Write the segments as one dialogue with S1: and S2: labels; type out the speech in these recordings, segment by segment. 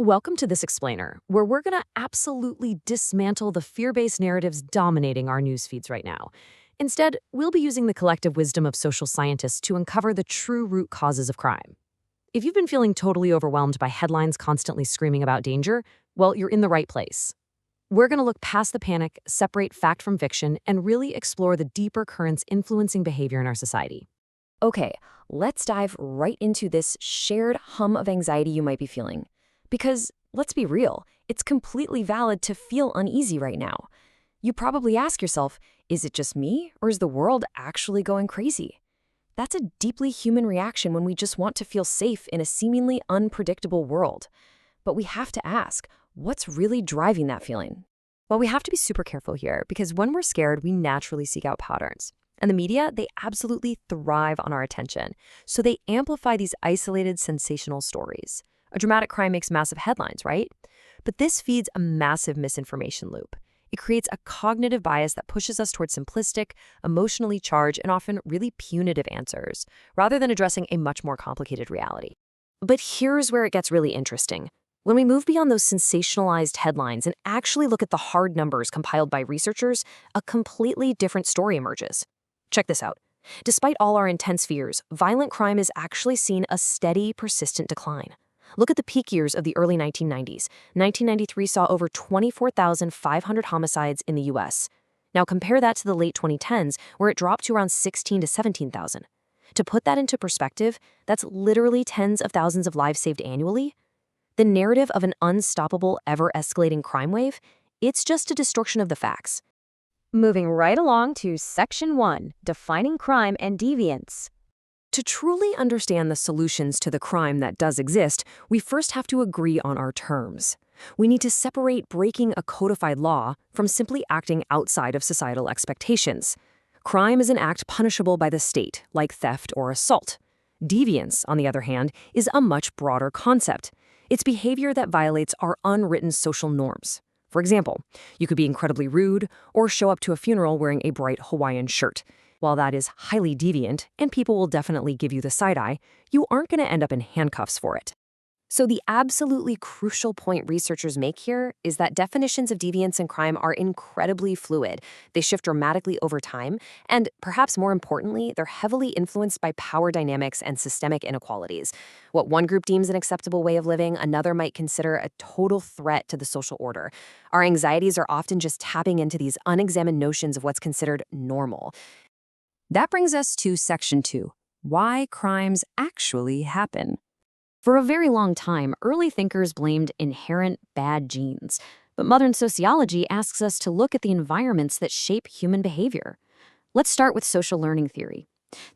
S1: Welcome to this explainer, where we're going to absolutely dismantle the fear-based narratives dominating our news feeds right now. Instead, we'll be using the collective wisdom of social scientists to uncover the true root causes of crime. If you've been feeling totally overwhelmed by headlines constantly screaming about danger, well, you're in the right place. We're going to look past the panic, separate fact from fiction, and really explore the deeper currents influencing behavior in our society.
S2: Okay, let's dive right into this shared hum of anxiety you might be feeling. Because, let's be real, it's completely valid to feel uneasy right now. You probably ask yourself, is it just me, or is the world actually going crazy? That's a deeply human reaction when we just want to feel safe in a seemingly unpredictable world. But we have to ask, what's really driving that feeling?
S3: Well, we have to be super careful here because when we're scared, we naturally seek out patterns. And the media, they absolutely thrive on our attention. So they amplify these isolated, sensational stories. A dramatic crime makes massive headlines, right? But this feeds a massive misinformation loop. It creates a cognitive bias that pushes us towards simplistic, emotionally charged, and often really punitive answers, rather than addressing a much more complicated reality.
S1: But here's where it gets really interesting. When we move beyond those sensationalized headlines and actually look at the hard numbers compiled by researchers, a completely different story emerges. Check this out. Despite all our intense fears, violent crime has actually seen a steady, persistent decline. Look at the peak years of the early 1990s. 1993 saw over 24,500 homicides in the U.S. Now compare that to the late 2010s, where it dropped to around 16 to 17,000. To put that into perspective, that's literally tens of thousands of lives saved annually. The narrative of an unstoppable, ever-escalating crime wave, it's just a distortion of the facts.
S3: Moving right along to Section 1, Defining Crime and Deviance.
S1: To truly understand the solutions to the crime that does exist, we first have to agree on our terms. We need to separate breaking a codified law from simply acting outside of societal expectations. Crime is an act punishable by the state, like theft or assault. Deviance, on the other hand, is a much broader concept. It's behavior that violates our unwritten social norms. For example, you could be incredibly rude or show up to a funeral wearing a bright Hawaiian shirt. While that is highly deviant, and people will definitely give you the side eye, you aren't going to end up in handcuffs for it. So the absolutely crucial point researchers make here is that definitions of deviance and crime are incredibly fluid. They shift dramatically over time, and perhaps more importantly, they're heavily influenced by power dynamics and systemic inequalities. What one group deems an acceptable way of living, another might consider a total threat to the social order. Our anxieties are often just tapping into these unexamined notions of what's considered normal. That brings us to Section 2, Why Crimes Actually Happen. For a very long time, early thinkers blamed inherent bad genes. But modern sociology asks us to look at the environments that shape human behavior. Let's start with social learning theory.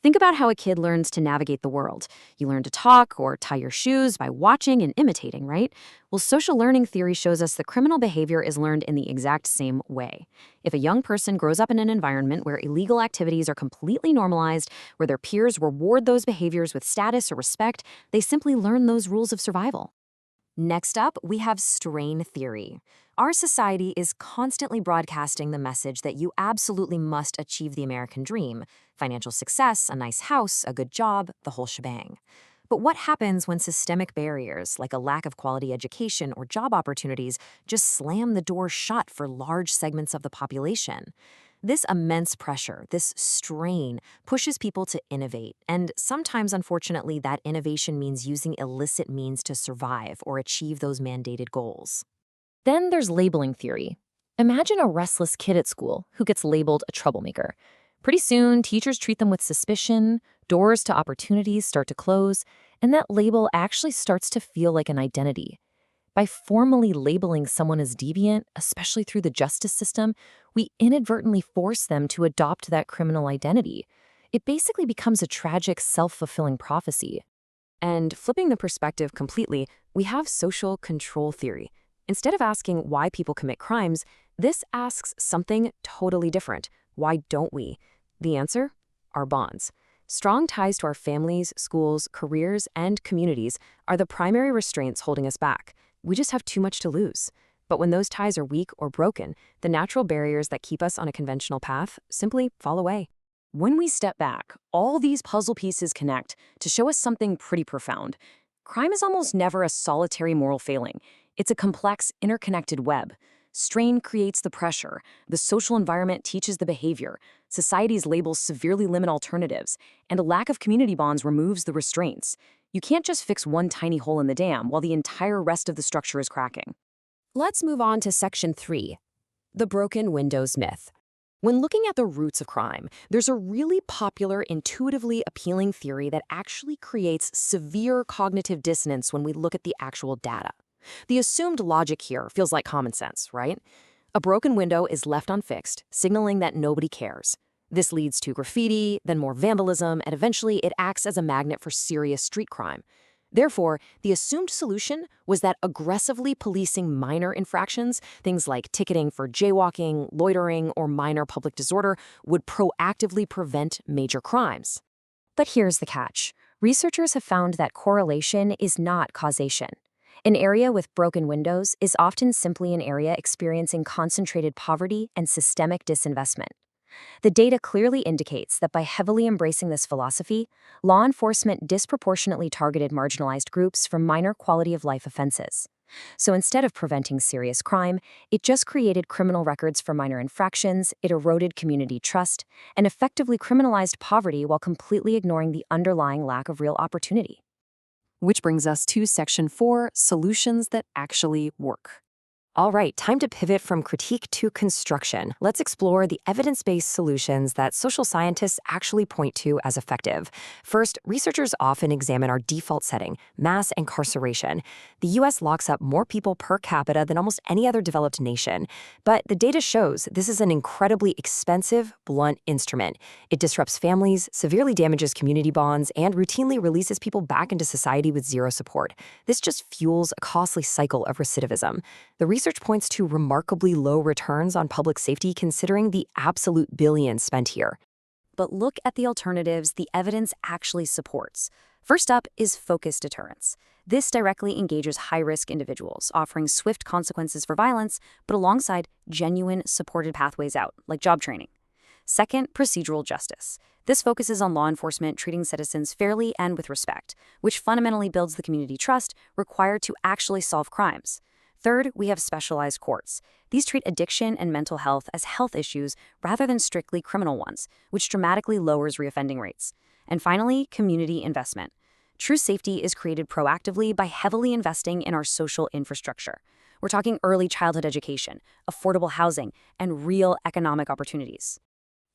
S1: Think about how a kid learns to navigate the world. You learn to talk or tie your shoes by watching and imitating, right? Well, social learning theory shows us that criminal behavior is learned in the exact same way. If a young person grows up in an environment where illegal activities are completely normalized, where their peers reward those behaviors with status or respect, they simply learn those rules of survival. Next up, we have strain theory. Our society is constantly broadcasting the message that you absolutely must achieve the American dream: financial success, a nice house, a good job, the whole shebang. But what happens when systemic barriers, like a lack of quality education or job opportunities, just slam the door shut for large segments of the population? This immense pressure, this strain, pushes people to innovate, and sometimes, unfortunately, that innovation means using illicit means to survive or achieve those mandated goals.
S3: Then there's labeling theory. Imagine a restless kid at school who gets labeled a troublemaker. Pretty soon, teachers treat them with suspicion, doors to opportunities start to close, and that label actually starts to feel like an identity. By formally labeling someone as deviant, especially through the justice system, we inadvertently force them to adopt that criminal identity. It basically becomes a tragic, self-fulfilling prophecy.
S1: And flipping the perspective completely, we have social control theory. Instead of asking why people commit crimes, this asks something totally different. Why don't we? The answer? Our bonds. Strong ties to our families, schools, careers, and communities are the primary restraints holding us back. We just have too much to lose. But when those ties are weak or broken, the natural barriers that keep us on a conventional path simply fall away. When we step back, all these puzzle pieces connect to show us something pretty profound.
S2: crime is almost never a solitary moral failing. It's a complex, interconnected web. Strain creates the pressure. The social environment teaches the behavior. Society's labels severely limit alternatives. And a lack of community bonds removes the restraints. You can't just fix one tiny hole in the dam while the entire rest of the structure is cracking.
S1: Let's move on to Section 3, the broken windows myth. When looking at the roots of crime, there's a really popular, intuitively appealing theory that actually creates severe cognitive dissonance when we look at the actual data. The assumed logic here feels like common sense, right? A broken window is left unfixed, signaling that nobody cares. This leads to graffiti, then more vandalism, and eventually it acts as a magnet for serious street crime. Therefore, the assumed solution was that aggressively policing minor infractions, things like ticketing for jaywalking, loitering, or minor public disorder, would proactively prevent major crimes.
S2: But here's the catch. Researchers have found that correlation is not causation. An area with broken windows is often simply an area experiencing concentrated poverty and systemic disinvestment. The data clearly indicates that by heavily embracing this philosophy, law enforcement disproportionately targeted marginalized groups for minor quality-of-life offenses. So instead of preventing serious crime, it just created criminal records for minor infractions, it eroded community trust, and effectively criminalized poverty while completely ignoring the underlying lack of real opportunity.
S1: Which brings us to Section 4, solutions that actually work. All right, time to pivot from critique to construction. Let's explore the evidence-based solutions that social scientists actually point to as effective. First, researchers often examine our default setting, mass incarceration. The U.S. locks up more people per capita than almost any other developed nation. But the data shows this is an incredibly expensive, blunt instrument. It disrupts families, severely damages community bonds, and routinely releases people back into society with zero support. This just fuels a costly cycle of recidivism. The research points to remarkably low returns on public safety considering the absolute billions spent here.
S2: But look at the alternatives the evidence actually supports. First up is focused deterrence. This directly engages high-risk individuals, offering swift consequences for violence, but alongside genuine supported pathways out, like job training. Second, procedural justice. This focuses on law enforcement treating citizens fairly and with respect, which fundamentally builds the community trust required to actually solve crimes. Third, we have specialized courts. These treat addiction and mental health as health issues rather than strictly criminal ones, which dramatically lowers reoffending rates. And finally, community investment. True safety is created proactively by heavily investing in our social infrastructure. We're talking early childhood education, affordable housing, and real economic opportunities.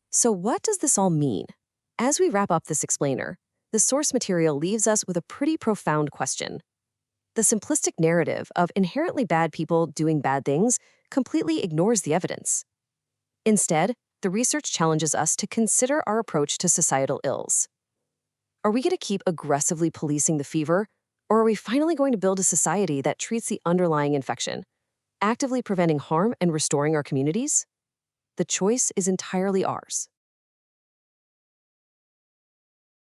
S1: So what does this all mean? As we wrap up this explainer, the source material leaves us with a pretty profound question. The simplistic narrative of inherently bad people doing bad things completely ignores the evidence. Instead, the research challenges us to consider our approach to societal ills. Are we going to keep aggressively policing the fever, or are we finally going to build a society that treats the underlying infection, actively preventing harm and restoring our communities? The choice is entirely ours.